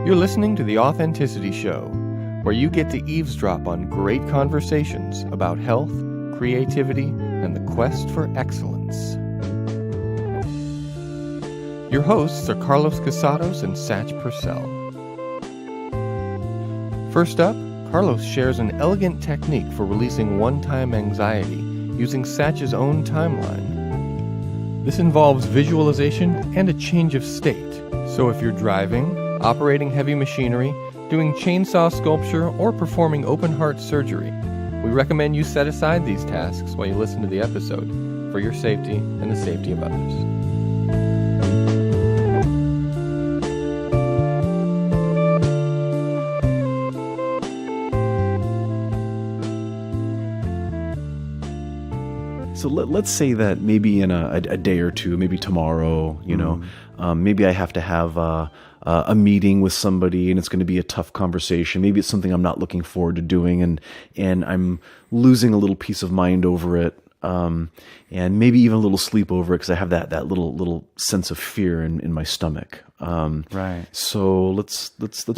You're listening to The Authenticity Show, where you get to eavesdrop on great conversations about health, creativity, and the quest for excellence. Your hosts are Carlos Casados and Satch Purcell. First up, Carlos shares an elegant technique for releasing one-time anxiety using Satch's own timeline. This involves visualization and a change of state. So if you're driving, operating heavy machinery, doing chainsaw sculpture, or performing open-heart surgery, we recommend you set aside these tasks while you listen to the episode for your safety and the safety of others. So let's say that maybe in a day or two, maybe tomorrow, maybe I have to have a meeting with somebody and it's going to be a tough conversation. Maybe it's something I'm not looking forward to doing and I'm losing a little peace of mind over it. And maybe even a little sleep over it because I have that little sense of fear in my stomach. Right. So let's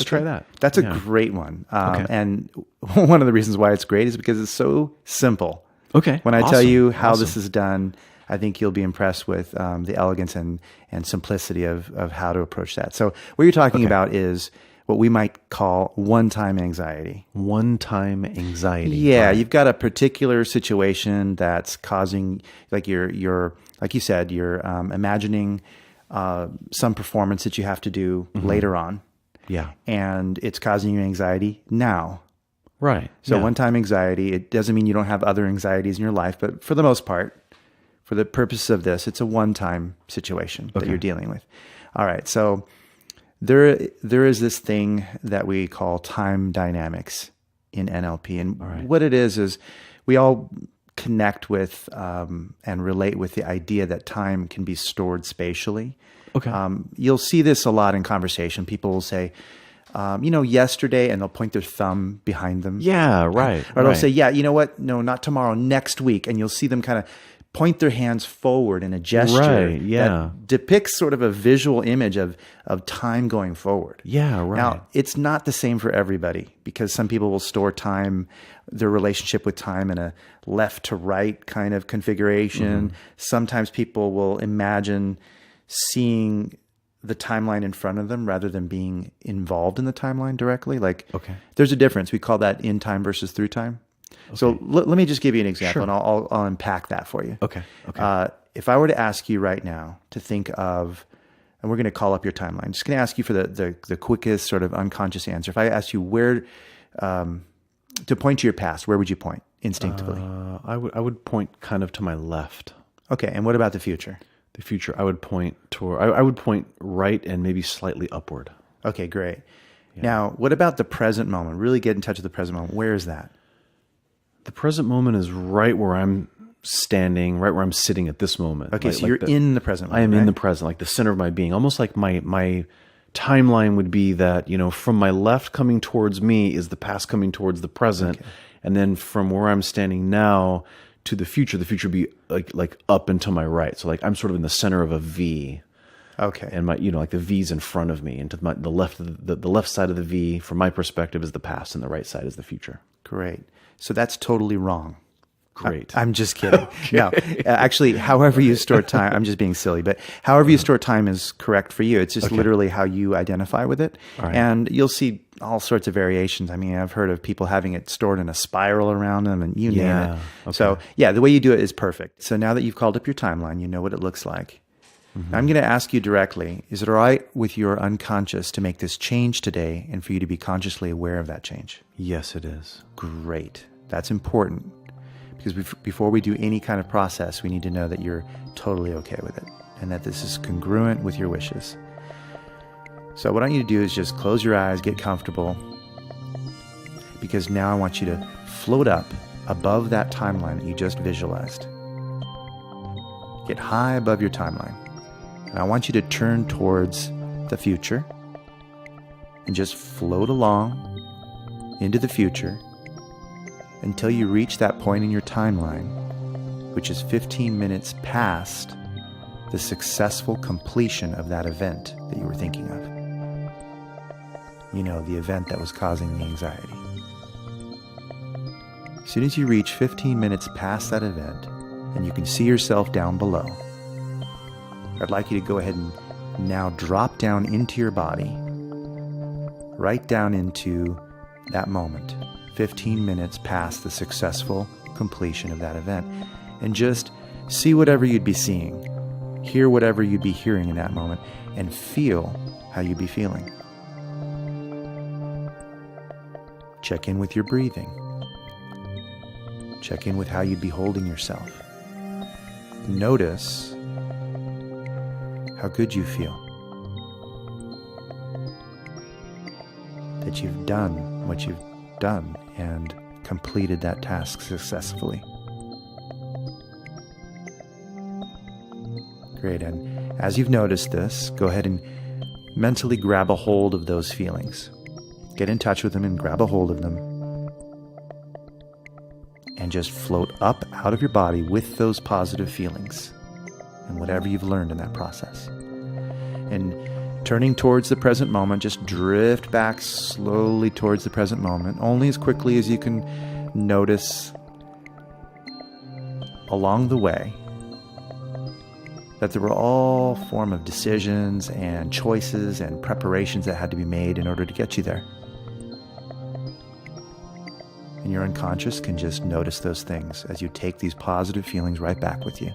try that. That's a great one. And one of the reasons why it's great is because it's so simple. Okay. When I tell you how this is done, I think you'll be impressed with the elegance and simplicity of how to approach that. So what you're talking about is what we might call one-time anxiety. One-time anxiety. Yeah, you've got a particular situation that's causing, like you're like you said, you're imagining some performance that you have to do later on. Yeah. And it's causing you anxiety now. Right. So one-time anxiety, it doesn't mean you don't have other anxieties in your life, but for the most part, for the purpose of this, it's a one-time situation that you're dealing with. All right. So there is this thing that we call time dynamics in NLP. And what it is we all connect with and relate with the idea that time can be stored spatially. Okay. You'll see this a lot in conversation. People will say, yesterday, and they'll point their thumb behind them. Yeah, right. Or they'll say, yeah, you know what? No, not tomorrow, next week. And you'll see them kind of point their hands forward in a gesture that depicts sort of a visual image of time going forward. Yeah, right. Now, it's not the same for everybody because some people will store time, their relationship with time in a left to right kind of configuration. Sometimes people will imagine seeing the timeline in front of them rather than being involved in the timeline directly. There's a difference. We call that in time versus through time. Okay. So let me just give you an example and I'll unpack that for you. Okay. If I were to ask you right now to think of, and we're going to call up your timeline, I'm just going to ask you for the quickest sort of unconscious answer. If I asked you where, to point to your past, where would you point instinctively? I would point kind of to my left. Okay. And what about the future? The future, I would point toward. I would point right and maybe slightly upward. Okay, great. Yeah. Now, what about the present moment? Really get in touch with the present moment. Where is that? The present moment is right where I'm standing, right where I'm sitting at this moment. Okay, so you're in the present moment. I am in the present, like the center of my being. Almost like my timeline would be that, from my left coming towards me is the past coming towards the present, and then from where I'm standing now to the future would be like up and to my right. So like I'm sort of in the center of a V. Okay. And my, like the V's in front of me, and to the left side of the V from my perspective is the past and the right side is the future. Great. So that's totally wrong. Great. I'm just kidding. Okay. No, actually, however you store time, I'm just being silly, but however you store time is correct for you. It's just literally how you identify with it. Right. And you'll see all sorts of variations. I mean, I've heard of people having it stored in a spiral around them and you name it. Okay. So the way you do it is perfect. So now that you've called up your timeline, you know what it looks like. I'm going to ask you directly, is it all right with your unconscious to make this change today and for you to be consciously aware of that change? Yes, it is. Great. That's important. Because before we do any kind of process, we need to know that you're totally okay with it and that this is congruent with your wishes. So what I want you to do is just close your eyes, get comfortable, because now I want you to float up above that timeline that you just visualized. Get high above your timeline. And I want you to turn towards the future and just float along into the future until you reach that point in your timeline, which is 15 minutes past the successful completion of that event that you were thinking of. the event that was causing the anxiety. As soon as you reach 15 minutes past that event and you can see yourself down below, I'd like you to go ahead and now drop down into your body, right down into that moment, 15 minutes past the successful completion of that event, and just see whatever you'd be seeing, hear whatever you'd be hearing in that moment, and feel how you'd be feeling. Check in with your breathing. Check in with how you'd be holding yourself. Notice how good you feel. That you've done what you've done and completed that task successfully. Great, and as you've noticed this, go ahead and mentally grab a hold of those feelings. Get in touch with them and grab a hold of them. And just float up out of your body with those positive feelings and whatever you've learned in that process. And turning towards the present moment, just drift back slowly towards the present moment, only as quickly as you can notice along the way that there were all form of decisions and choices and preparations that had to be made in order to get you there. And your unconscious can just notice those things as you take these positive feelings right back with you.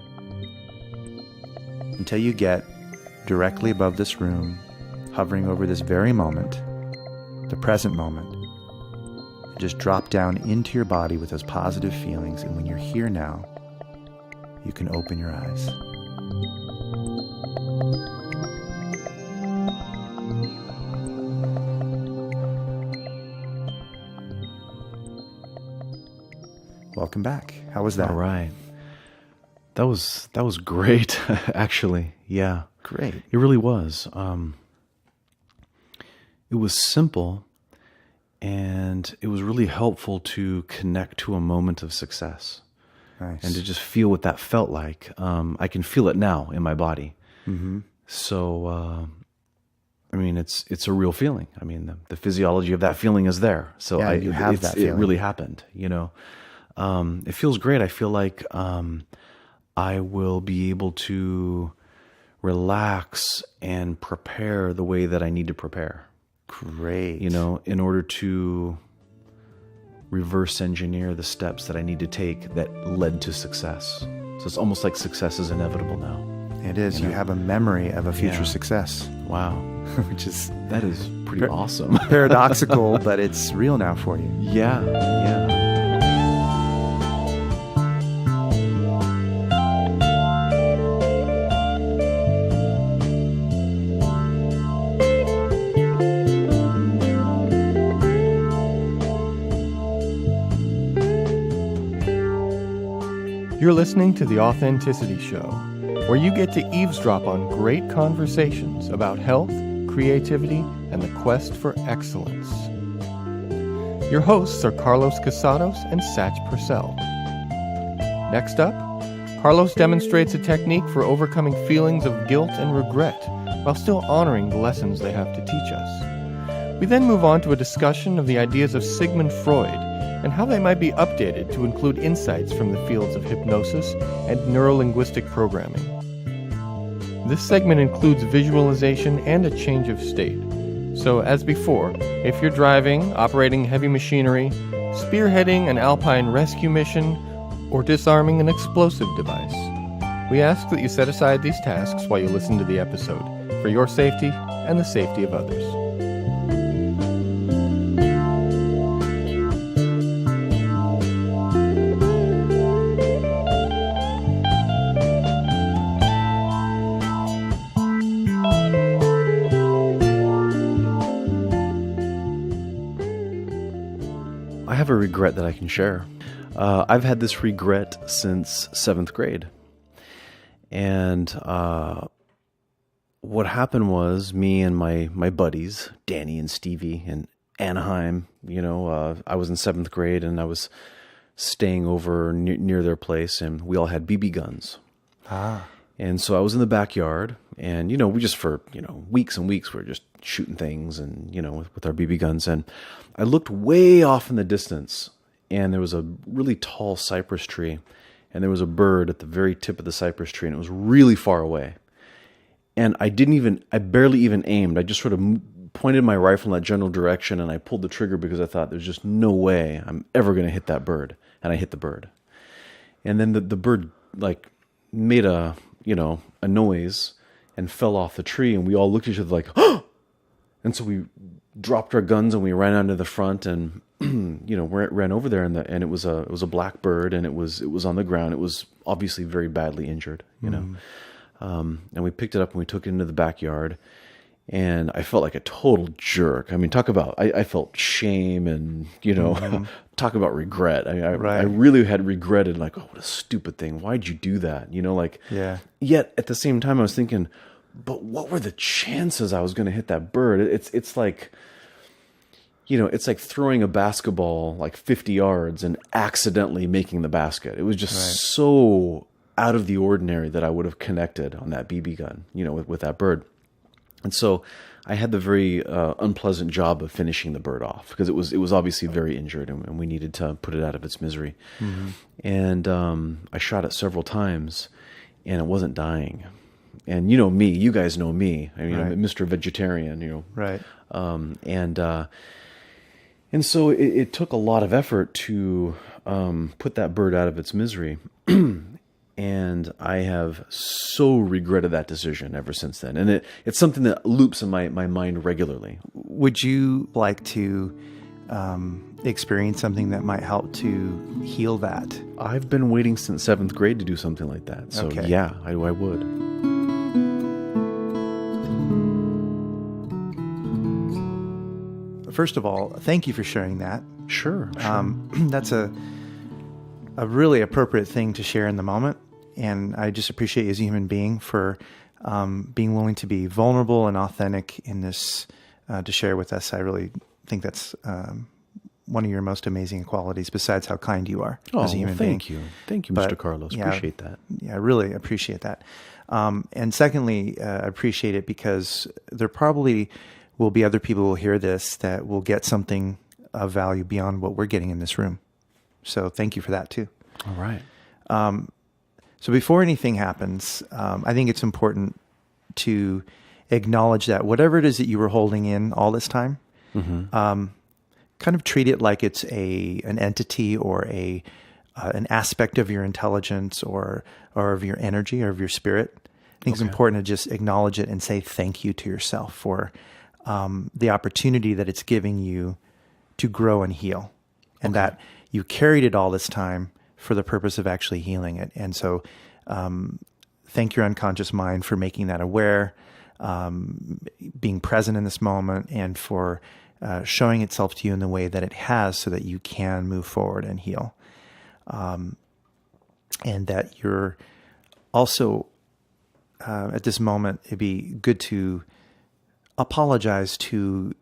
Until you get directly above this room, hovering over this very moment, the present moment. And just drop down into your body with those positive feelings. And when you're here now, you can open your eyes. Welcome back. How was that? All right. That was great, actually. Yeah. Great. It really was. It was simple, and it was really helpful to connect to a moment of success. Nice. And to just feel what that felt like. I can feel it now in my body. Mm-hmm. So, it's a real feeling. The physiology of that feeling is there. So Yeah, you have that feeling. It really happened, It feels great. I feel like I will be able to relax and prepare the way that I need to prepare. Great. In order to reverse engineer the steps that I need to take that led to success. So it's almost like success is inevitable now. It is. You have a memory of a future Yeah. success. Wow. That is pretty awesome. Paradoxical, but it's real now for you. Yeah. You're listening to The Authenticity Show, where you get to eavesdrop on great conversations about health, creativity, and the quest for excellence. Your hosts are Carlos Casados and Satch Purcell. Next up, Carlos demonstrates a technique for overcoming feelings of guilt and regret while still honoring the lessons they have to teach us. We then move on to a discussion of the ideas of Sigmund Freud and how they might be updated to include insights from the fields of hypnosis and neurolinguistic programming. This segment includes visualization and a change of state. So, as before, if you're driving, operating heavy machinery, spearheading an alpine rescue mission, or disarming an explosive device, we ask that you set aside these tasks while you listen to the episode, for your safety and the safety of others. I have a regret that I can share. I've had this regret since 7th grade. And what happened was me and my buddies, Danny and Stevie in Anaheim, I was in 7th grade and I was staying over near their place, and we all had BB guns. Ah. And so I was in the backyard And, we just for, weeks and weeks, we were just shooting things and, with our BB guns. And I looked way off in the distance, and there was a really tall cypress tree, and there was a bird at the very tip of the cypress tree, and it was really far away. And I barely even aimed. I just sort of pointed my rifle in that general direction, and I pulled the trigger because I thought there's just no way I'm ever going to hit that bird. And I hit the bird. And then the bird made a noise and fell off the tree, and we all looked at each other like, oh! And so we dropped our guns and we ran out to the front and ran over there, and it was a black bird, and it was on the ground. It was obviously very badly injured, and we picked it up and we took it into the backyard. And I felt like a total jerk. I mean, talk about, I felt shame and, talk about regret. I really had regretted, like, oh, what a stupid thing. Why'd you do that? Yeah. Yet at the same time, I was thinking, but what were the chances I was going to hit that bird? It's like, it's like throwing a basketball like 50 yards and accidentally making the basket. It was just so out of the ordinary that I would have connected on that BB gun, with that bird. And so I had the very unpleasant job of finishing the bird off because it was obviously very injured, and we needed to put it out of its misery. Mm-hmm. And I shot it several times, and it wasn't dying. And me, you guys know me. I mean, I'm Mr. Vegetarian, Right. And so it took a lot of effort to put that bird out of its misery. And I have so regretted that decision ever since then. And it's something that loops in my mind regularly. Would you like to experience something that might help to heal that? I've been waiting since 7th grade to do something like that. So yeah, I would. First of all, thank you for sharing that. Sure. That's a really appropriate thing to share in the moment. And I just appreciate you as a human being for being willing to be vulnerable and authentic in this to share with us. I really think that's one of your most amazing qualities, besides how kind you are as a human being. Thank you, Mr. Carlos. Appreciate that. Yeah, I really appreciate that. And secondly, I appreciate it because there probably will be other people who will hear this that will get something of value beyond what we're getting in this room. So thank you for that too. All right. So before anything happens, I think it's important to acknowledge that whatever it is that you were holding in all this time, kind of treat it like it's an entity or an aspect of your intelligence or of your energy or of your spirit. I think it's important to just acknowledge it and say thank you to yourself for the opportunity that it's giving you to grow and heal, and that you carried it all this time for the purpose of actually healing it. And so thank your unconscious mind for making that aware, being present in this moment, and for showing itself to you in the way that it has so that you can move forward and heal. And that you're also, at this moment, it'd be good to apologize to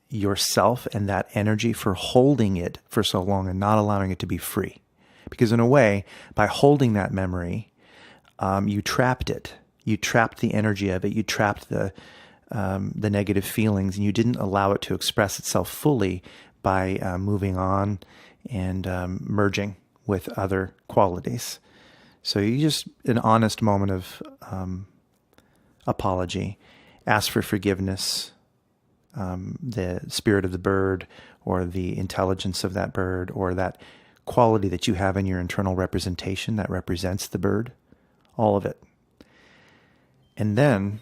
yourself and that energy for holding it for so long and not allowing it to be free. Because in a way, by holding that memory, you trapped it. You trapped the energy of it. You trapped the negative feelings, and you didn't allow it to express itself fully by moving on and merging with other qualities. So you just, an honest moment of apology, ask for forgiveness, the spirit of the bird or the intelligence of that bird or that quality that you have in your internal representation that represents the bird, all of it. And then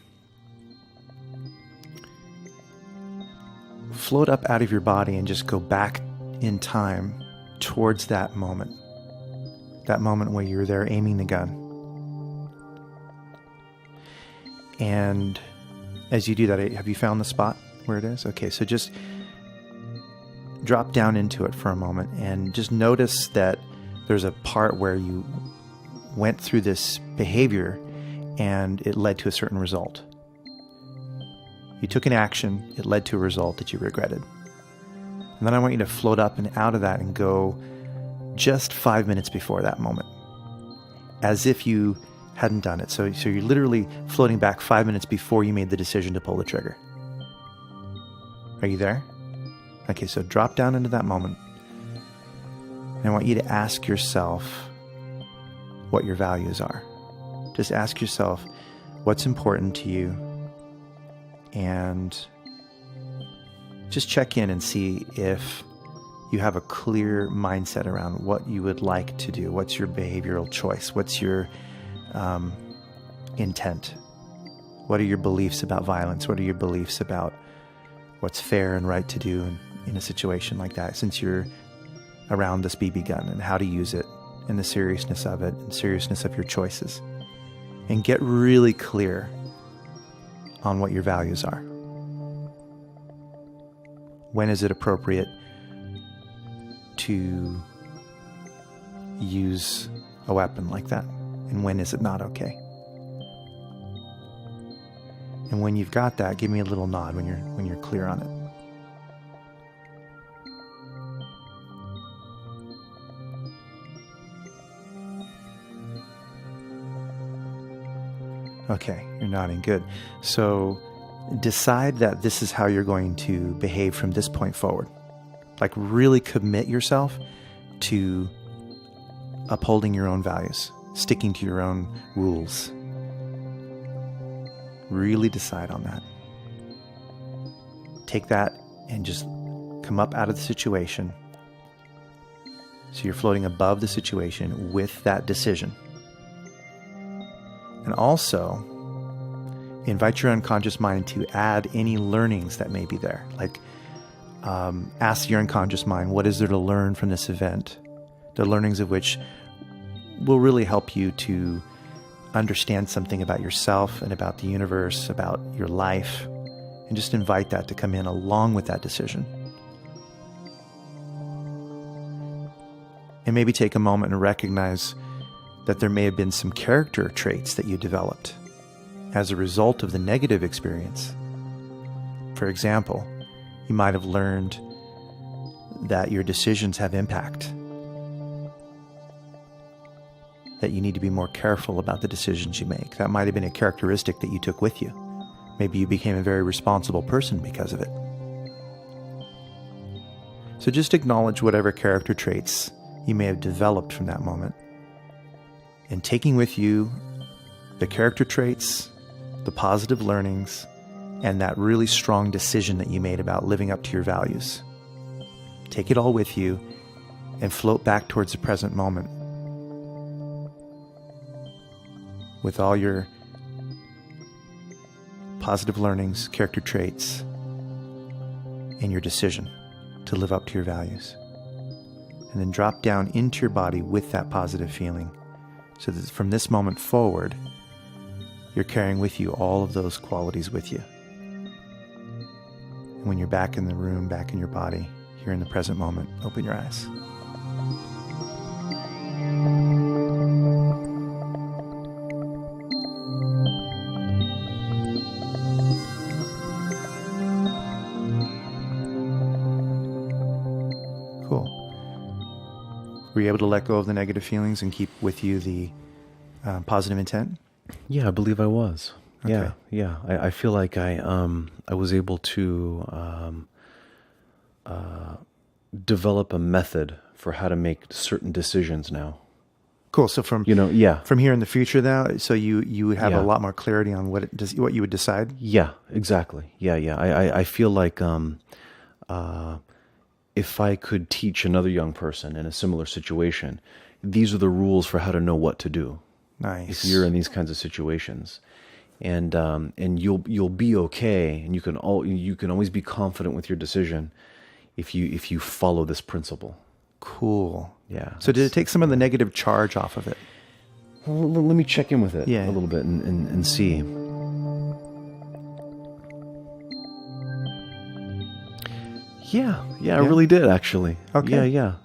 float up out of your body and just go back in time towards that moment where you're there aiming the gun. And as you do that, have you found the spot where it is? Okay, so just drop down into it for a moment and just notice that there's a part where you went through this behavior and it led to a certain result. You took an action, it led to a result that you regretted. And then I want you to float up and out of that and go just 5 minutes before that moment, as if you hadn't done it. So you're literally floating back 5 minutes before you made the decision to pull the trigger. Are you there? Okay, so drop down into that moment. And I want you to ask yourself what your values are. Just ask yourself what's important to you, and just check in and see if you have a clear mindset around what you would like to do. What's your behavioral choice? What's your intent? What are your beliefs about violence? What are your beliefs about what's fair and right to do in a situation like that, since you're around this BB gun, and how to use it, and the seriousness of it, and seriousness of your choices? And get really clear on what your values are. When is it appropriate to use a weapon like that? And when is it not okay? And when you've got that, give me a little nod when you're clear on it. Okay, you're nodding. Good. So decide that this is how you're going to behave from this point forward. Like, really commit yourself to upholding your own values, sticking to your own rules. Really decide on that. Take that and just come up out of the situation. So you're floating above the situation with that decision. And also, invite your unconscious mind to add any learnings that may be there. Like, ask your unconscious mind, what is there to learn from this event? The learnings of which will really help you to understand something about yourself and about the universe, about your life, and just invite that to come in along with that decision. And maybe take a moment and recognize that there may have been some character traits that you developed as a result of the negative experience. For example, you might have learned that your decisions have impact, that you need to be more careful about the decisions you make. That might have been a characteristic that you took with you. Maybe you became a very responsible person because of it. So just acknowledge whatever character traits you may have developed from that moment, and taking with you the character traits, the positive learnings, and that really strong decision that you made about living up to your values. Take it all with you and float back towards the present moment with all your positive learnings, character traits, and your decision to live up to your values. And then drop down into your body with that positive feeling, so that from this moment forward, you're carrying with you all of those qualities with you. And when you're back in the room, back in your body, here in the present moment, open your eyes. Cool. Were you able to let go of the negative feelings and keep with you the positive intent? Yeah, I believe I was. Okay. Yeah. I feel like I was able to develop a method for how to make certain decisions now. Cool. So from from here in the future now, so you have a lot more clarity on what you would decide. Yeah, exactly. Yeah. I feel like if I could teach another young person in a similar situation, these are the rules for how to know what to do. Nice. If you're in these kinds of situations, and you'll be okay, and you can always be confident with your decision if you follow this principle. Cool. Yeah. So did it take some of the negative charge off of it? Well, let me check in with it a little bit and see. Yeah, I really did actually. Okay. Yeah,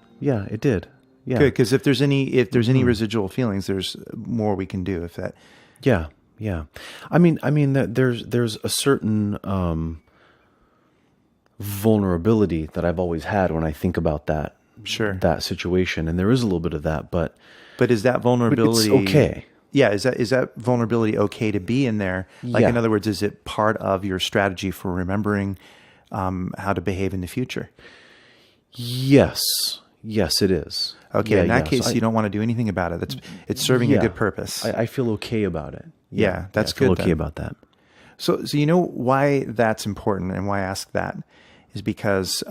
it did. Yeah. Good, because if there's any residual feelings, there's more we can do if that. Yeah. I mean that there's a certain vulnerability that I've always had when I think about that situation, and there is a little bit of that, but is that vulnerability it's okay? Yeah, is that vulnerability okay to be in there? Like, Yeah. in other words, is it part of your strategy for remembering how to behave in the future? Yes. Yes, it is. Okay, Yeah, in that yeah. case, So you don't want to do anything about it. It's serving a good purpose. I feel okay about it. Yeah, that's I feel good okay then. about that. So you know why that's important, and why I ask that is because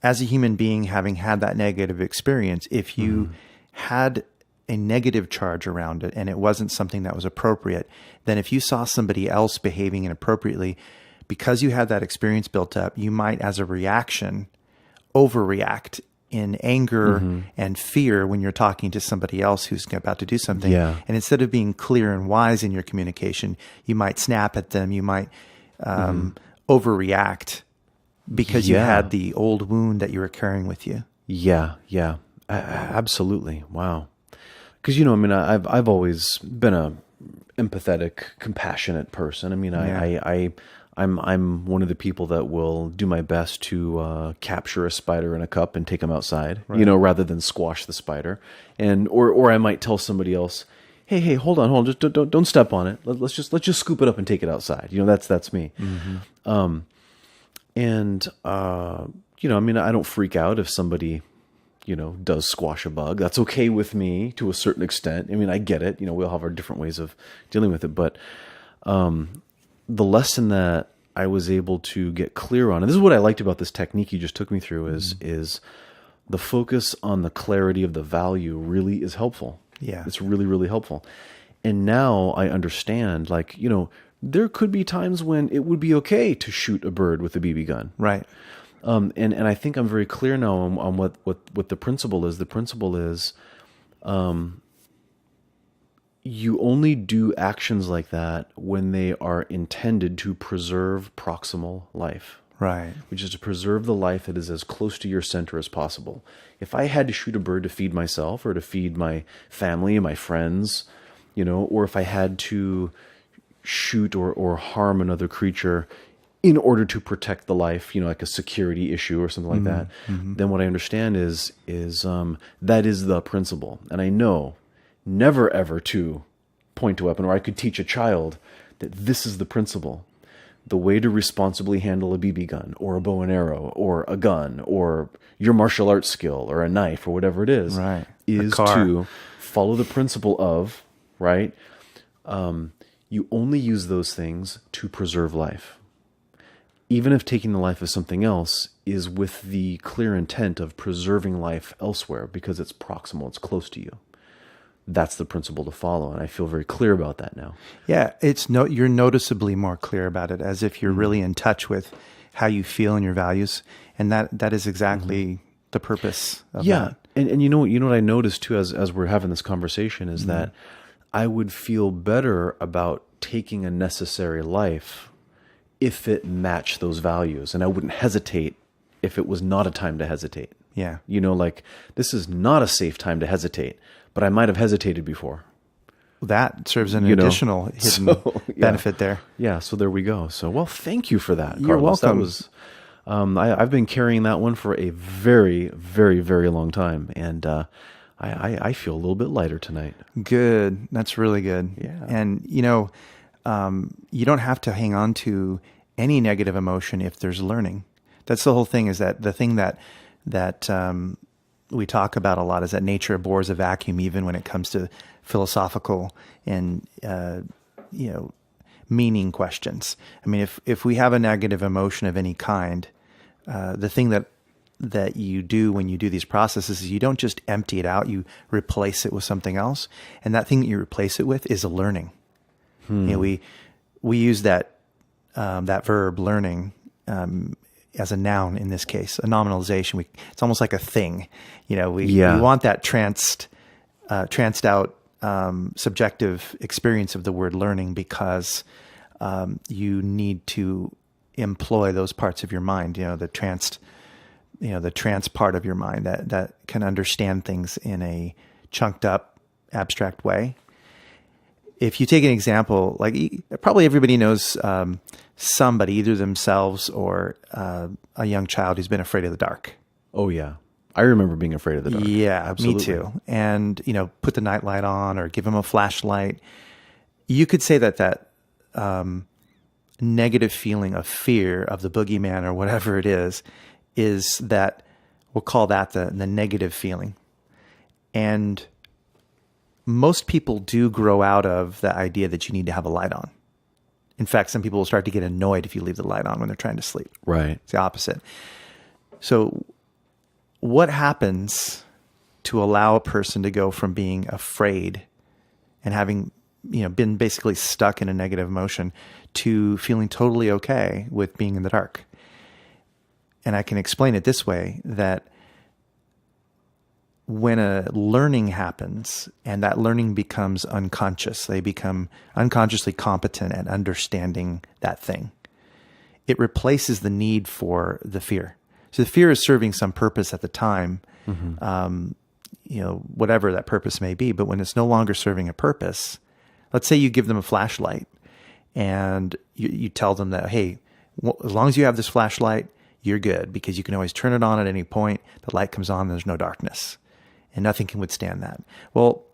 as a human being, having had that negative experience, if you had a negative charge around it and it wasn't something that was appropriate, then if you saw somebody else behaving inappropriately, because you had that experience built up, you might, as a reaction, overreact in anger and fear when you're talking to somebody else who's about to do something. Yeah. And instead of being clear and wise in your communication, you might snap at them. You might overreact because you had the old wound that you were carrying with you. Yeah, yeah, absolutely. Wow. Because I mean, I've always been a empathetic, compassionate person. I mean, I'm one of the people that will do my best to capture a spider in a cup and take him outside, rather than squash the spider. And or I might tell somebody else, hey, hold on, just don't step on it. Let's just scoop it up and take it outside. That's me. I mean, I don't freak out if somebody does squash a bug. That's okay with me to a certain extent. I mean, I get it. We all have our different ways of dealing with it. But the lesson that I was able to get clear on, and this is what I liked about this technique you just took me through, is the focus on the clarity of the value really is helpful. Yeah. It's really, really helpful. And now I understand, there could be times when it would be okay to shoot a bird with a BB gun. Right. And I think I'm very clear now on what the principle is. The principle is, you only do actions like that when they are intended to preserve proximal life. Right. Which is to preserve the life that is as close to your center as possible. If I had to shoot a bird to feed myself or to feed my family and my friends, or if I had to shoot or harm another creature in order to protect the life, like a security issue or something like that, then what I understand is that is the principle. And I know never ever to point a weapon, or I could teach a child that this is the principle. The way to responsibly handle a BB gun or a bow and arrow or a gun or your martial arts skill or a knife or whatever it is, is to follow the principle of, you only use those things to preserve life. Even if taking the life of something else is with the clear intent of preserving life elsewhere because it's proximal, it's close to you. That's the principle to follow, and I feel very clear about that now. Yeah, you're noticeably more clear about it, as if you're really in touch with how you feel and your values, and that is exactly the purpose of that. And you know what I noticed too as we're having this conversation is that I would feel better about taking a necessary life if it matched those values, and I wouldn't hesitate if it was not a time to hesitate. Yeah. This is not a safe time to hesitate, but I might have hesitated before. That serves an additional hidden benefit there. Yeah, so there we go. So, well, thank you for that, Carlos. You're welcome. That was, I've been carrying that one for a very, very, very long time, and I feel a little bit lighter tonight. Good. That's really good. Yeah. And, you don't have to hang on to any negative emotion if there's learning. That's the whole thing, is that the thing that we talk about a lot is that nature abhors a vacuum, even when it comes to philosophical and, meaning questions. I mean, if we have a negative emotion of any kind, the thing that you do when you do these processes is you don't just empty it out, you replace it with something else. And that thing that you replace it with is a learning. We use that verb learning as a noun in this case, a nominalization. It's almost like a thing. We want that tranced out subjective experience of the word learning, because you need to employ those parts of your mind. The trance part of your mind that can understand things in a chunked up, abstract way. If you take an example, like probably everybody knows somebody, either themselves or a young child who's been afraid of the dark. Oh yeah, I remember being afraid of the dark. Yeah, Absolutely. me too. And, put the nightlight on or give them a flashlight. You could say that negative feeling of fear of the boogeyman or whatever it is that, we'll call that the negative feeling. And most people do grow out of the idea that you need to have a light on. In fact, some people will start to get annoyed if you leave the light on when they're trying to sleep. Right. It's the opposite. So what happens to allow a person to go from being afraid and having, been basically stuck in a negative emotion to feeling totally okay with being in the dark? And I can explain it this way, that when a learning happens and that learning becomes unconscious, they become unconsciously competent at understanding that thing. It replaces the need for the fear. So the fear is serving some purpose at the time, whatever that purpose may be. But when it's no longer serving a purpose, let's say you give them a flashlight and you tell them that, hey, as long as you have this flashlight, you're good, because you can always turn it on at any point. The light comes on, there's no darkness. And nothing can withstand that. Well,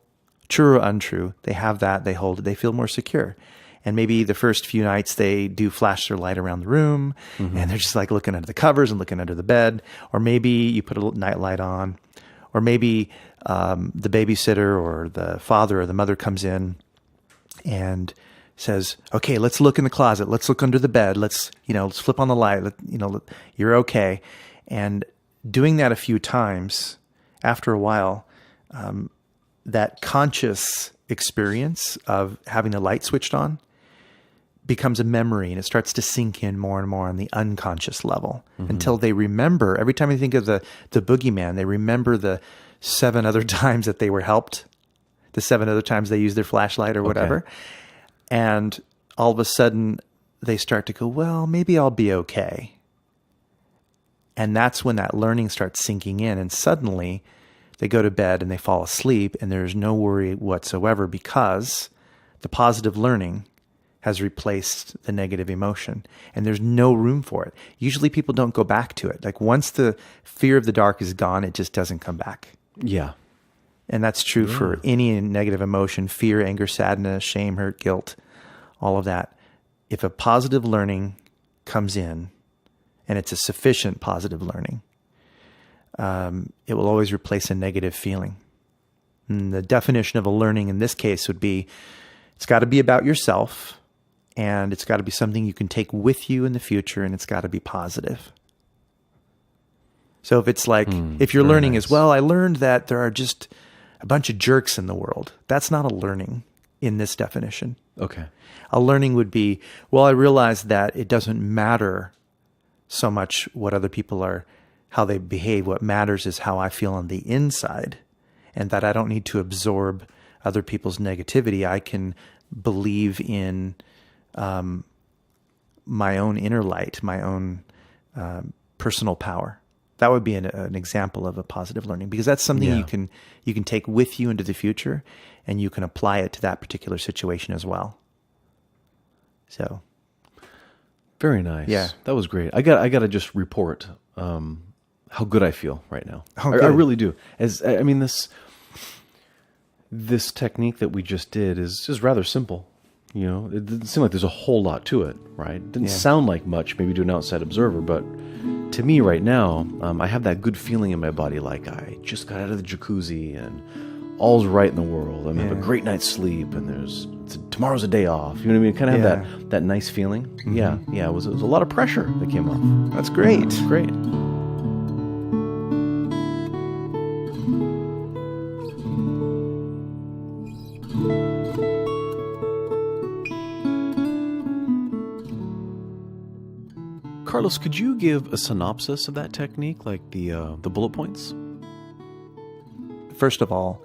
true or untrue, they have that, they hold it, they feel more secure. And maybe the first few nights they do flash their light around the room, and they're just like looking under the covers and looking under the bed. Or maybe you put a night light on. Or maybe the babysitter or the father or the mother comes in and says, okay, let's look in the closet. Let's look under the bed. Let's flip on the light. You're okay. And doing that a few times, after a while, that conscious experience of having the light switched on becomes a memory, and it starts to sink in more and more on the unconscious level until they remember, every time they think of the boogeyman, they remember the 7 other times that they were helped, the 7 other times they used their flashlight or whatever. Okay. And all of a sudden they start to go, well, maybe I'll be okay. And that's when that learning starts sinking in, and suddenly they go to bed and they fall asleep, and there's no worry whatsoever because the positive learning has replaced the negative emotion, and there's no room for it. Usually people don't go back to it. Like once the fear of the dark is gone, it just doesn't come back. Yeah. And that's true for any negative emotion: fear, anger, sadness, shame, hurt, guilt, all of that. If a positive learning comes in, and it's a sufficient positive learning, it will always replace a negative feeling. And the definition of a learning in this case would be, it's got to be about yourself, and it's got to be something you can take with you in the future, and it's got to be positive. So if it's like, if your learning is, well, I learned that there are just a bunch of jerks in the world, that's not a learning in this definition. Okay. A learning would be, well, I realized that it doesn't matter so much what other people are, how they behave. What matters is how I feel on the inside, and that I don't need to absorb other people's negativity. I can believe in my own inner light, my own personal power. That would be an example of a positive learning, because that's something you can take with you into the future, and you can apply it to that particular situation as well. So, very nice. Yeah, that was great. I got to just report how good I feel right now. Oh, I really do. This technique that we just did is rather simple. It didn't seem like there's a whole lot to it, right? It didn't sound like much, maybe to an outside observer, but to me right now, I have that good feeling in my body, like I just got out of the jacuzzi and all's right in the world. I have a great night's sleep, and tomorrow's a day off. You know what I mean? Kind of have that nice feeling. Mm-hmm. Yeah. It was a lot of pressure that came off. That's great. Great. Carlos, could you give a synopsis of that technique, like the bullet points? First of all,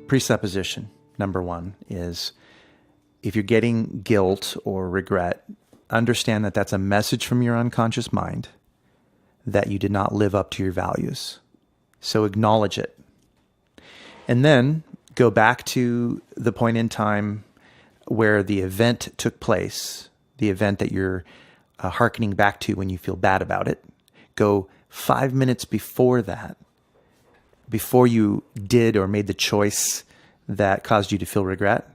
presupposition number 1 is, if you're getting guilt or regret, understand that that's a message from your unconscious mind that you did not live up to your values. So acknowledge it. And then go back to the point in time where the event took place, the event that you're hearkening back to when you feel bad about it. Go 5 minutes before that before you did or made the choice that caused you to feel regret.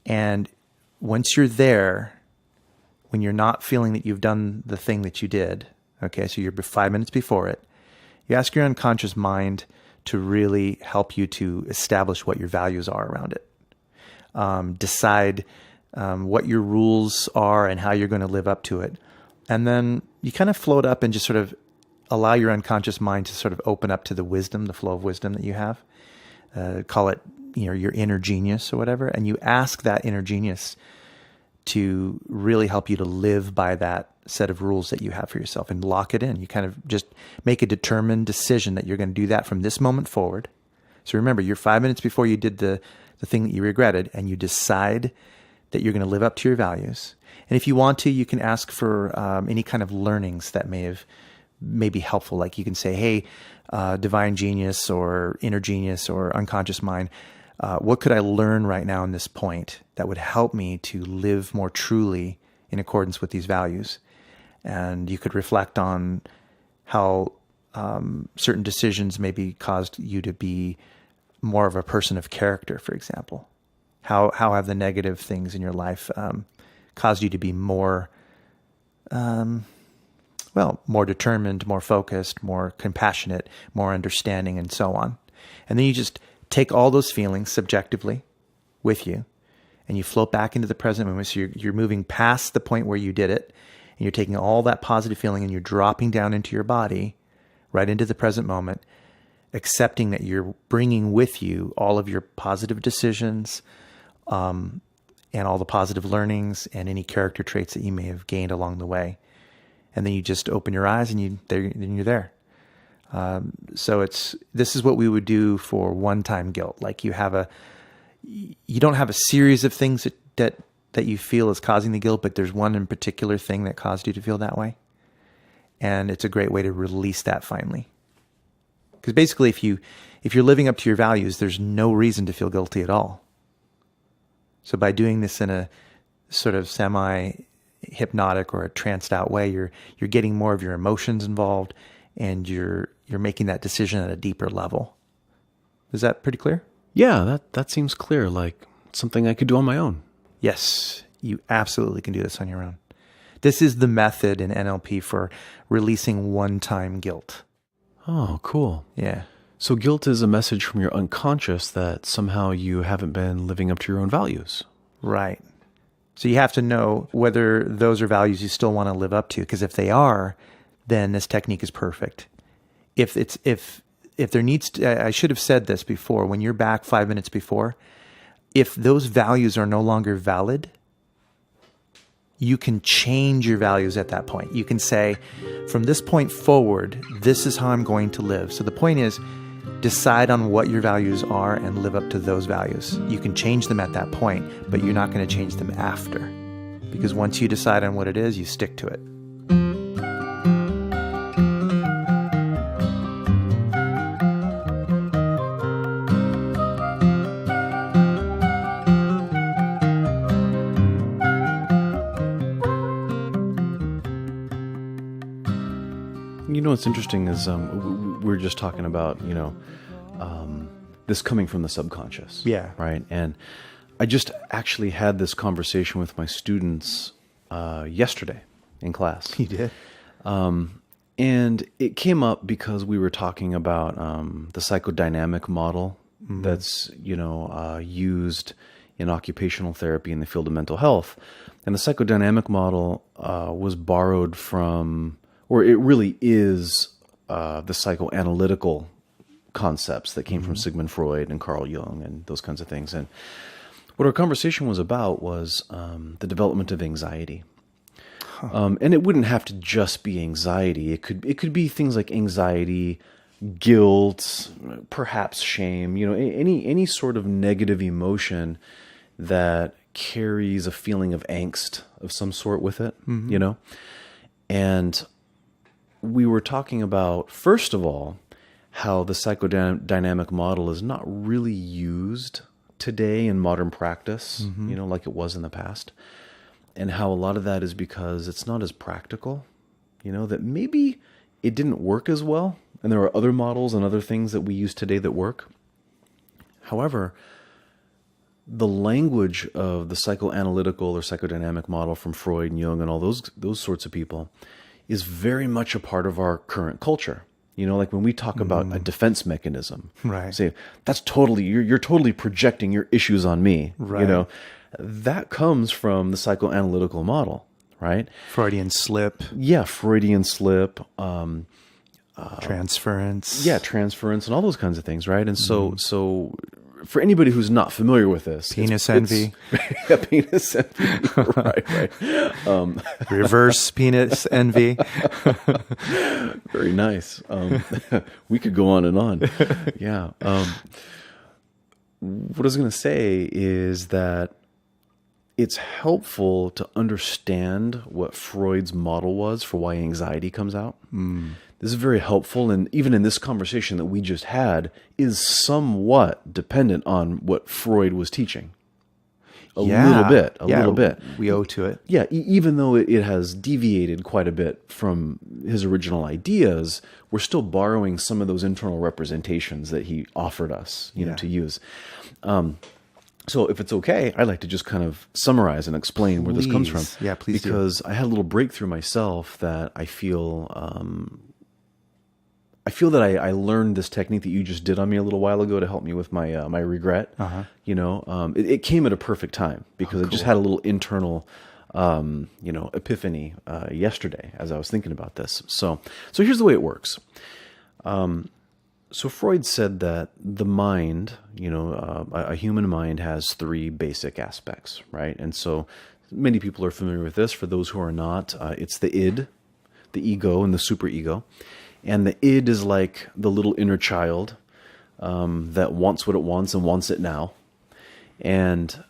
And once you're there, when you're not feeling that you've done the thing that you did, okay, so you're 5 minutes before it, you ask your unconscious mind to really help you to establish what your values are around it. Decide what your rules are and how you're going to live up to it. And then you kind of float up and just sort of allow your unconscious mind to sort of open up to the wisdom, the flow of wisdom that you have. Call it, your inner genius or whatever. And you ask that inner genius to really help you to live by that set of rules that you have for yourself and lock it in. You kind of just make a determined decision that you're going to do that from this moment forward. So remember, you're 5 minutes before you did the thing that you regretted, and you decide that you're going to live up to your values. And if you want to, you can ask for any kind of learnings that may be helpful. Like you can say, hey, divine genius or inner genius or unconscious mind, what could I learn right now in this point that would help me to live more truly in accordance with these values? And you could reflect on how certain decisions maybe caused you to be more of a person of character, for example. How have the negative things in your life caused you to be more, more determined, more focused, more compassionate, more understanding, and so on. And then you just take all those feelings subjectively with you, and you float back into the present moment. So you're moving past the point where you did it, and you're taking all that positive feeling and you're dropping down into your body, right into the present moment, accepting that you're bringing with you all of your positive decisions, and all the positive learnings and any character traits that you may have gained along the way. And then you just open your eyes and then you're there. So this is what we would do for one-time guilt. Like you don't have a series of things that you feel is causing the guilt, but there's one in particular thing that caused you to feel that way. And it's a great way to release that finally. Because basically if you're living up to your values, there's no reason to feel guilty at all. So by doing this in a sort of semi-hypnotic or a tranced out way, you're getting more of your emotions involved, and you're making that decision at a deeper level. Is that pretty clear? Yeah, that seems clear, like something I could do on my own. Yes, you absolutely can do this on your own. This is the method in NLP for releasing one-time guilt. Oh, cool. Yeah. So guilt is a message from your unconscious that somehow you haven't been living up to your own values. Right. So you have to know whether those are values you still want to live up to, because if they are, then this technique is perfect. If there needs to, I should have said this before, when you're back 5 minutes before, if those values are no longer valid, you can change your values at that point. You can say, from this point forward, this is how I'm going to live. So the point is, decide on what your values are and live up to those values. You can change them at that point, but you're not going to change them after. Because once you decide on what it is, you stick to it. You know what's interesting is we're just talking about, this coming from the subconscious. Yeah. Right? And I just actually had this conversation with my students yesterday in class. You did? And it came up because we were talking about the psychodynamic model that's, used in occupational therapy in the field of mental health. And the psychodynamic model was borrowed from, or it really is the psychoanalytical concepts that came from Sigmund Freud and Carl Jung and those kinds of things. And what our conversation was about was the development of anxiety. And it wouldn't have to just be anxiety. It could be things like anxiety, guilt, perhaps shame, any sort of negative emotion that carries a feeling of angst of some sort with it, And we were talking about, first of all, how the psychodynamic model is not really used today in modern practice, like it was in the past. And how a lot of that is because it's not as practical, that maybe it didn't work as well and there are other models and other things that we use today that work. However, the language of the psychoanalytical or psychodynamic model from Freud and Jung and all those sorts of people is very much a part of our current culture. Like when we talk about a defense mechanism, Right. say that's totally, you're totally projecting your issues on me. Right. That comes from the psychoanalytical model, right? Freudian slip. Yeah, Freudian slip, Transference. yeah, transference, and all those kinds of things, right? And so for anybody who's not familiar with this, Penis envy. Yeah, penis envy, right. Reverse penis envy. Very nice. We could go on and on. Yeah. What I was going to say is that it's helpful to understand what Freud's model was for why anxiety comes out. This is very helpful, and even in this conversation that we just had, is somewhat dependent on what Freud was teaching. A little bit. We owe to it. Yeah, even though it has deviated quite a bit from his original ideas, we're still borrowing some of those internal representations that he offered us, to use. So if it's okay, I'd like to just kind of summarize and explain where this comes from. Yeah, please do. Because I had a little breakthrough myself that I feel that I learned this technique that you just did on me a little while ago to help me with my my regret. It came at a perfect time because I just had a little internal, epiphany yesterday as I was thinking about this. So here's the way it works. So Freud said that the mind, a human mind has three basic aspects, right? And so many people are familiar with this. For those who are not, it's the id, the ego, and the superego. And the id is like the little inner child that wants what it wants and wants it now. And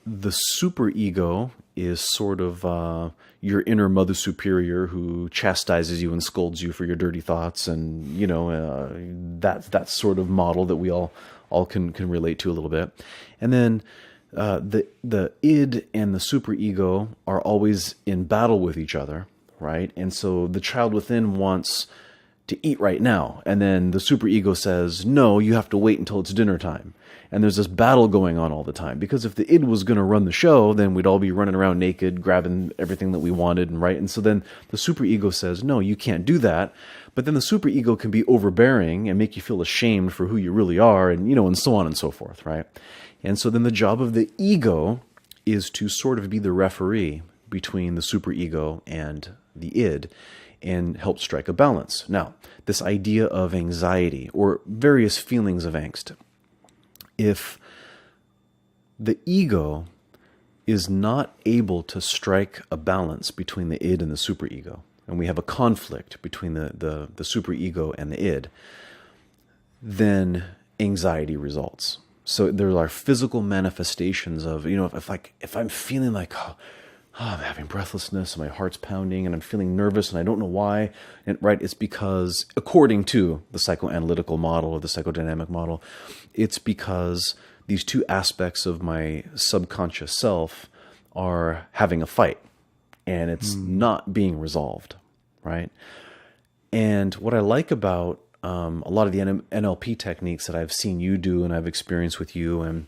the superego is sort of your inner mother superior who chastises you and scolds you for your dirty thoughts, and that sort of model that we all can relate to a little bit. And then the id and the superego are always in battle with each other, right? And so the child within wants to eat right now, and then the superego says, no, you have to wait until it's dinner time. And there's this battle going on all the time, because if the id was going to run the show, then we'd all be running around naked, grabbing everything that we wanted, and right? And so then the superego says, no, you can't do that. But then the superego can be overbearing and make you feel ashamed for who you really are, and and so on and so forth, right? And so then the job of the ego is to sort of be the referee between the superego and the id, and help strike a balance. Now, this idea of anxiety or various feelings of angst, if the ego is not able to strike a balance between the id and the superego, and we have a conflict between the superego and the id, then anxiety results. So there are physical manifestations of, if I'm feeling like, I'm having breathlessness and my heart's pounding and I'm feeling nervous and I don't know why. And right, it's because, according to the psychoanalytical model or the psychodynamic model, it's because these two aspects of my subconscious self are having a fight and it's not being resolved, right? And what I like about a lot of the NLP techniques that I've seen you do and I've experienced with you, and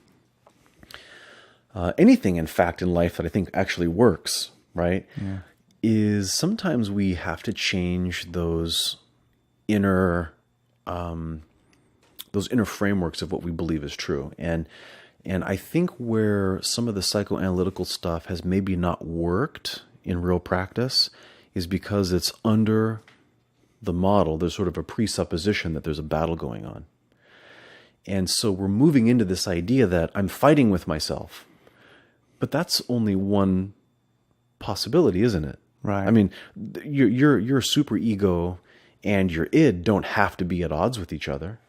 anything, in fact, in life that I think actually works, right, is sometimes we have to change those inner frameworks of what we believe is true. And I think where some of the psychoanalytical stuff has maybe not worked in real practice is because it's under the model. There's sort of a presupposition that there's a battle going on. And so we're moving into this idea that I'm fighting with myself. But that's only one possibility, isn't it? Right. I mean, your superego and your id don't have to be at odds with each other.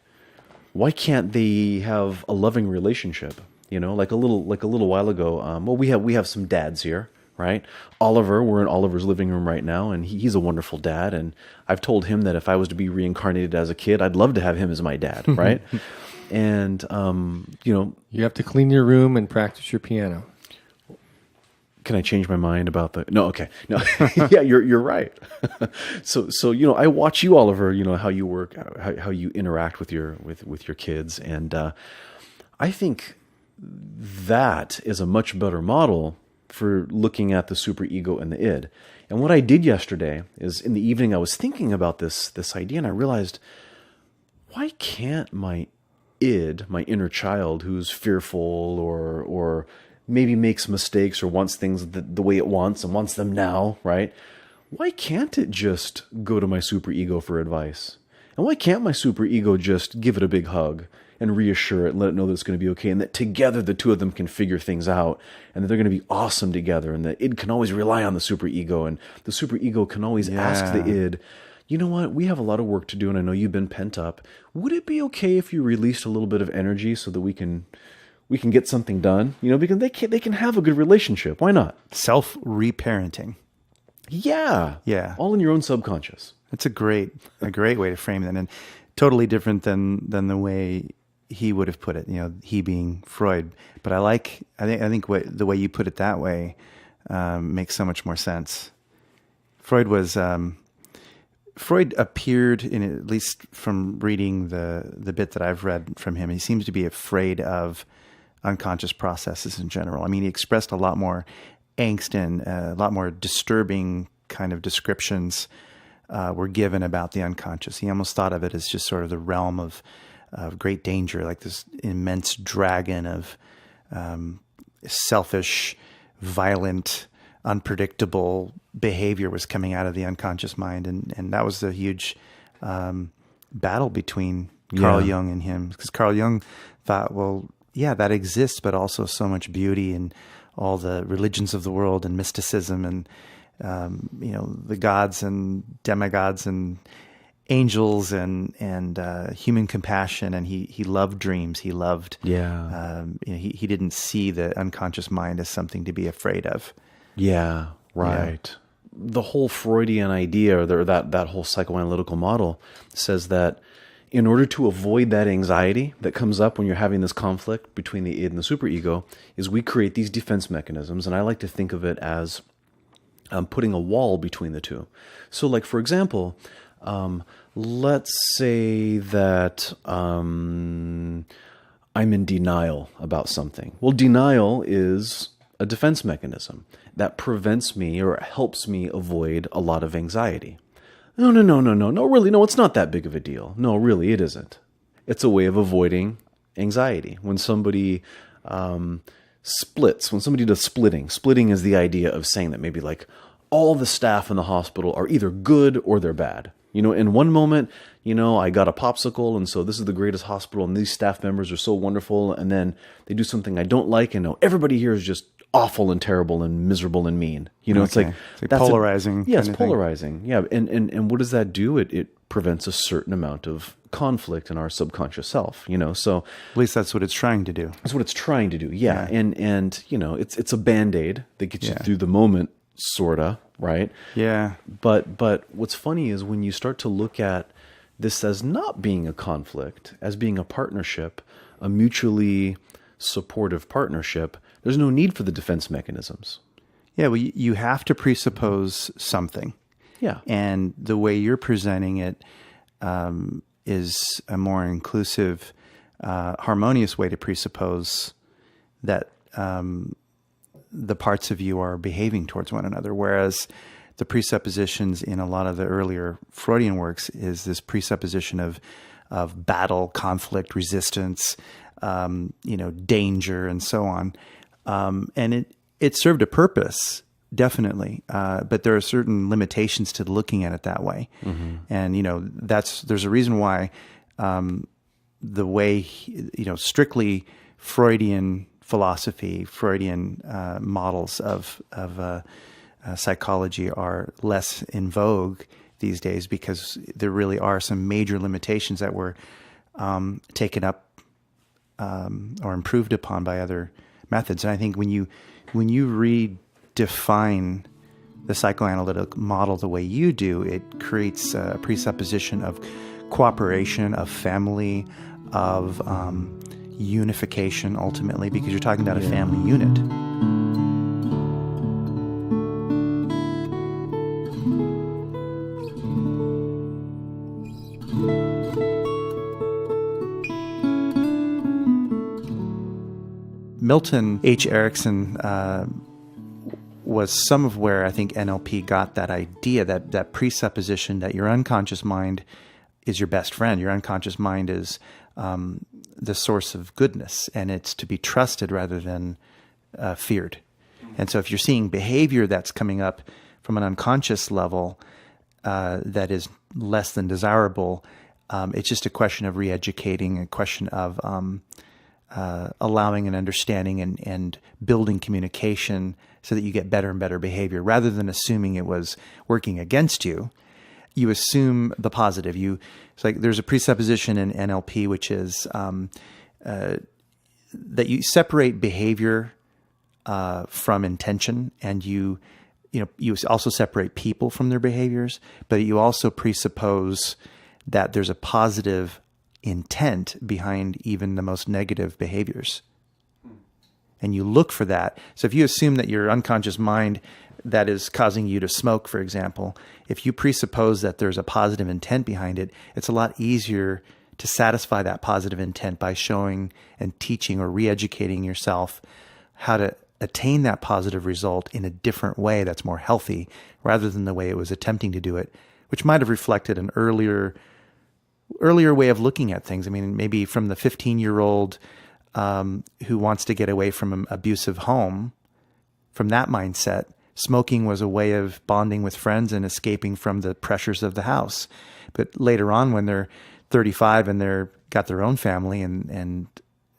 Why can't they have a loving relationship? Like a little while ago. We have some dads here, right? Oliver, we're in Oliver's living room right now, and he's a wonderful dad. And I've told him that if I was to be reincarnated as a kid, I'd love to have him as my dad, right? And you have to clean your room and practice your piano. can I change my mind about the? No, okay, no, yeah, you're right. So I watch you, Oliver. How you work, how you interact with your kids, and I think that is a much better model for looking at the superego and the id. And what I did yesterday is, in the evening, I was thinking about this idea, and I realized, why can't my id, my inner child, who's fearful or maybe makes mistakes or wants things the way it wants and wants them now, right? Why can't it just go to my superego for advice? And why can't my superego just give it a big hug and reassure it and let it know that it's going to be okay, and that together the two of them can figure things out, and that they're going to be awesome together, and the id can always rely on the superego, and the superego can always ask the id, you know what, we have a lot of work to do, and I know you've been pent up. Would it be okay if you released a little bit of energy so that we can get something done? Because they can have a good relationship. Why not? Self-reparenting. Yeah. All in your own subconscious. It's a great way to frame that, and totally different than the way he would have put it. He being Freud. But I think the way you put it that way makes so much more sense. Freud appeared, at least from reading the bit that I've read from him, he seems to be afraid of unconscious processes in general. I mean, he expressed a lot more angst and a lot more disturbing kind of descriptions were given about the unconscious. He almost thought of it as just sort of the realm of great danger, like this immense dragon of selfish, violent, unpredictable behavior was coming out of the unconscious mind. And that was the huge battle between Carl Jung and him. Because Carl Jung thought, well, yeah, that exists, but also so much beauty and all the religions of the world and mysticism and, the gods and demigods and angels and human compassion. And he loved dreams. He loved, he didn't see the unconscious mind as something to be afraid of. Yeah, right. Yeah. The whole Freudian idea, or that whole psychoanalytical model, says that in order to avoid that anxiety that comes up when you're having this conflict between the id and the superego, is we create these defense mechanisms. And I like to think of it as putting a wall between the two. So, like, for example, let's say that I'm in denial about something. Well, denial is a defense mechanism that prevents me or helps me avoid a lot of anxiety. No, really, no, it's not that big of a deal. No, really, it isn't. It's a way of avoiding anxiety. When somebody splits, when somebody does splitting is the idea of saying that maybe like all the staff in the hospital are either good or they're bad. In one moment, I got a popsicle, and so this is the greatest hospital, and these staff members are so wonderful, and then they do something I don't like, and everybody here is just awful and terrible and miserable and mean. It's like that's polarizing. It's polarizing. Yeah, and what does that do? It prevents a certain amount of conflict in our subconscious self. So at least that's what it's trying to do. That's what it's trying to do. Yeah. And it's a Band-Aid that gets you through the moment, sorta, right? Yeah. But what's funny is when you start to look at this as not being a conflict, as being a partnership, a mutually supportive partnership, there's no need for the defense mechanisms. Yeah, well, you have to presuppose something. Yeah. And the way you're presenting it is a more inclusive, harmonious way to presuppose that the parts of you are behaving towards one another. Whereas the presuppositions in a lot of the earlier Freudian works is this presupposition of battle, conflict, resistance, danger, and so on. And it served a purpose, definitely. But there are certain limitations to looking at it that way. Mm-hmm. And, there's a reason why the way, strictly Freudian philosophy, Freudian models of psychology are less in vogue these days, because there really are some major limitations that were taken up or improved upon by other methods. And I think when you redefine the psychoanalytic model the way you do, it creates a presupposition of cooperation, of family, of unification ultimately, because you're talking about a family unit. Milton H. Erickson was some of where I think NLP got that idea, that presupposition that your unconscious mind is your best friend. Your unconscious mind is the source of goodness, and it's to be trusted rather than feared. And so if you're seeing behavior that's coming up from an unconscious level that is less than desirable, it's just a question of re-educating, a question of allowing and understanding and building communication so that you get better and better behavior. Rather than assuming it was working against you, you assume the positive. It's like there's a presupposition in NLP, which is that you separate behavior from intention, and you also separate people from their behaviors, but you also presuppose that there's a positive intent behind even the most negative behaviors. And you look for that. So if you assume that your unconscious mind that is causing you to smoke, for example, if you presuppose that there's a positive intent behind it, it's a lot easier to satisfy that positive intent by showing and teaching or re-educating yourself how to attain that positive result in a different way that's more healthy, rather than the way it was attempting to do it, which might have reflected an earlier way of looking at things. I mean, maybe from the 15-year-old who wants to get away from an abusive home, from that mindset, smoking was a way of bonding with friends and escaping from the pressures of the house. But later on, when they're 35 and they're got their own family and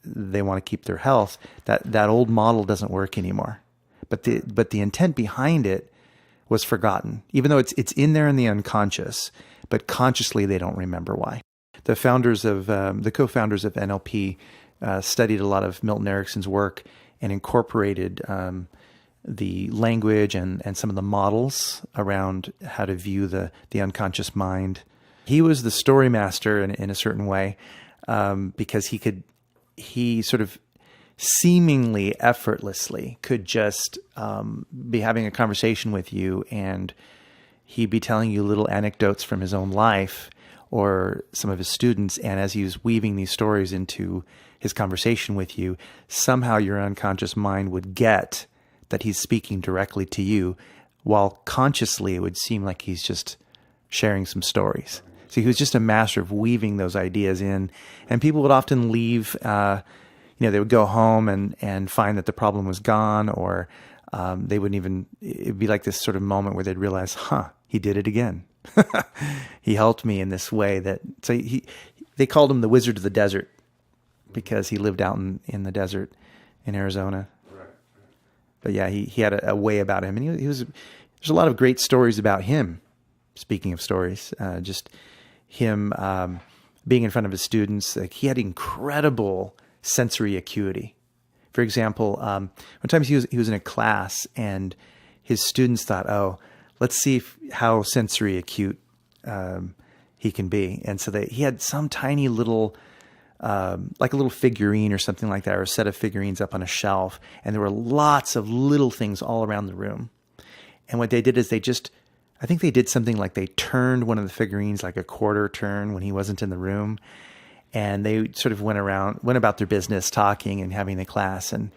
they want to keep their health, that old model doesn't work anymore. But the intent behind it was forgotten, even though it's in there in the unconscious, but consciously they don't remember why. The co-founders of NLP studied a lot of Milton Erickson's work and incorporated the language and some of the models around how to view the unconscious mind. He was the story master in a certain way, because he sort of seemingly effortlessly could just be having a conversation with you, and he'd be telling you little anecdotes from his own life or some of his students. And as he was weaving these stories into his conversation with you, somehow your unconscious mind would get that he's speaking directly to you, while consciously it would seem like he's just sharing some stories. So he was just a master of weaving those ideas in, and people would often leave, they would go home and find that the problem was gone, or they wouldn't even, it'd be like this sort of moment where they'd realize, he did it again. He helped me in this way so they called him the Wizard of the Desert, because he lived out in the desert in Arizona. Right. But yeah, he had a way about him, and there's a lot of great stories about him. Speaking of stories, just him being in front of his students, like he had incredible sensory acuity. For example, one time he was in a class, and his students thought, let's see how sensory acute he can be. And so he had some tiny little, like a little figurine or something like that, or a set of figurines up on a shelf. And there were lots of little things all around the room. And what they did is I think they did something like they turned one of the figurines like a quarter turn when he wasn't in the room. And they sort of went about their business, talking and having the class. And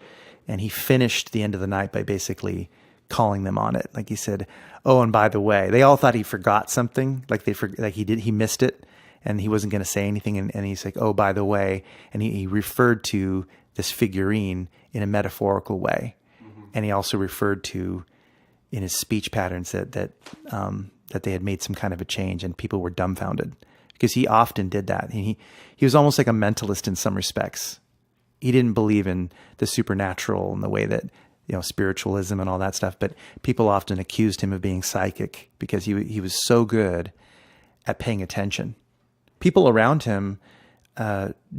he finished the end of the night by basically calling them on it. Like he said, and by the way, they all thought he forgot something, like he missed it, and he wasn't going to say anything. And he's like, by the way, and he referred to this figurine in a metaphorical way. Mm-hmm. And he also referred to, in his speech patterns, that they had made some kind of a change, and people were dumbfounded, because he often did that. And he was almost like a mentalist in some respects. He didn't believe in the supernatural in the way that, spiritualism and all that stuff, but people often accused him of being psychic because he was so good at paying attention. People around him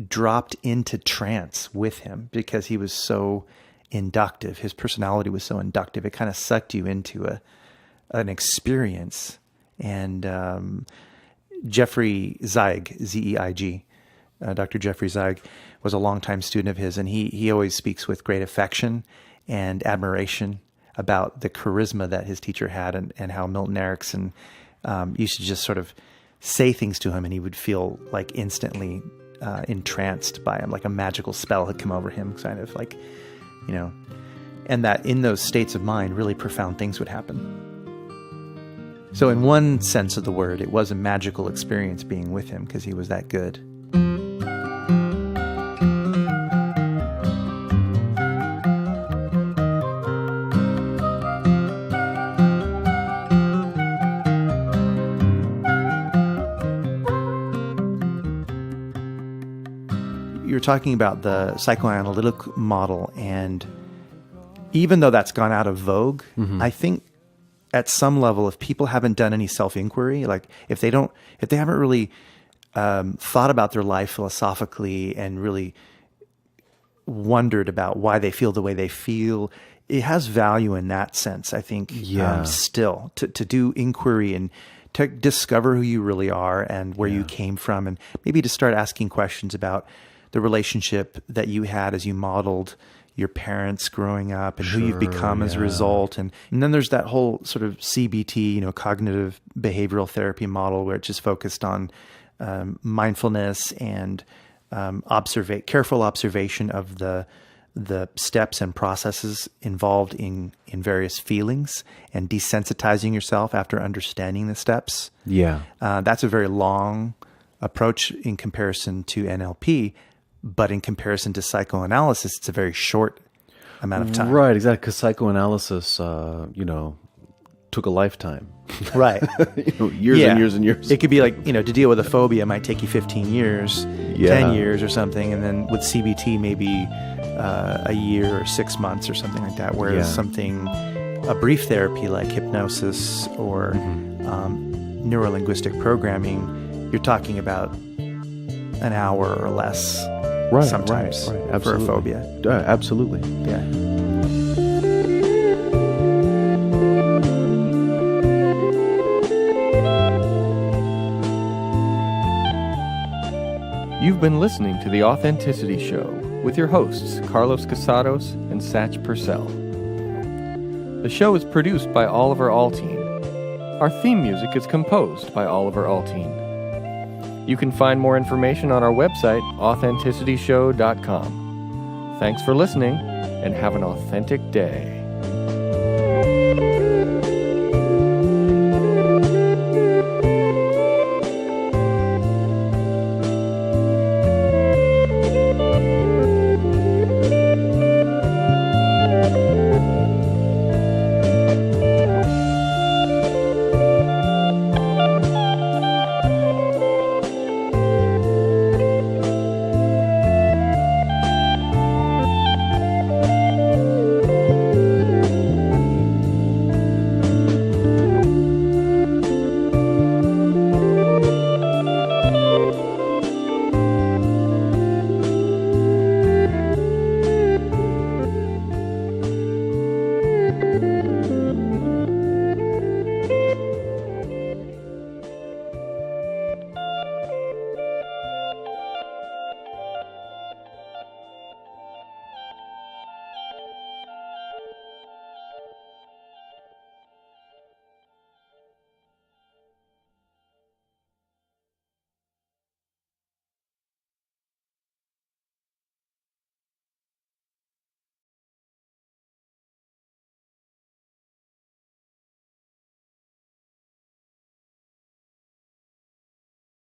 dropped into trance with him because he was so inductive. His personality was so inductive. It kind of sucked you into an experience. And Jeffrey Zeig, Z-E-I-G, Dr. Jeffrey Zeig, was a longtime student of his, and he always speaks with great affection and admiration about the charisma that his teacher had, and how Milton Erickson used to just sort of say things to him, and he would feel like instantly entranced by him, like a magical spell had come over him, kind of like and that in those states of mind, really profound things would happen. So in one sense of the word, it was a magical experience being with him because he was that good. You're talking about the psychoanalytic model, and even though that's gone out of vogue, I think at some level, if people haven't done any self-inquiry, like if they haven't really thought about their life philosophically and really wondered about why they feel the way they feel, it has value in that sense, I think, still, to do inquiry and to discover who you really are and where you came from, and maybe to start asking questions about the relationship that you had as you modeled your parents growing up and who you've become as a result. And then there's that whole sort of CBT, cognitive behavioral therapy model, where it's just focused on mindfulness and careful observation of the steps and processes involved in various feelings, and desensitizing yourself after understanding the steps. Yeah. That's a very long approach in comparison to NLP, but in comparison to psychoanalysis, it's a very short amount of time. Right, exactly, because psychoanalysis, took a lifetime. Right. Years and years and years. It could be like, to deal with a phobia might take you 15 years, 10 years or something. And then with CBT, maybe a year or 6 months or something like that. Whereas a brief therapy like hypnosis or neuro-linguistic programming, you're talking about an hour or less sometimes for a phobia. Absolutely. Yeah. You've been listening to The Authenticity Show with your hosts, Carlos Casados and Satch Purcell. The show is produced by Oliver Althoen. Our theme music is composed by Oliver Althoen. You can find more information on our website, AuthenticityShow.com. Thanks for listening, and have an authentic day.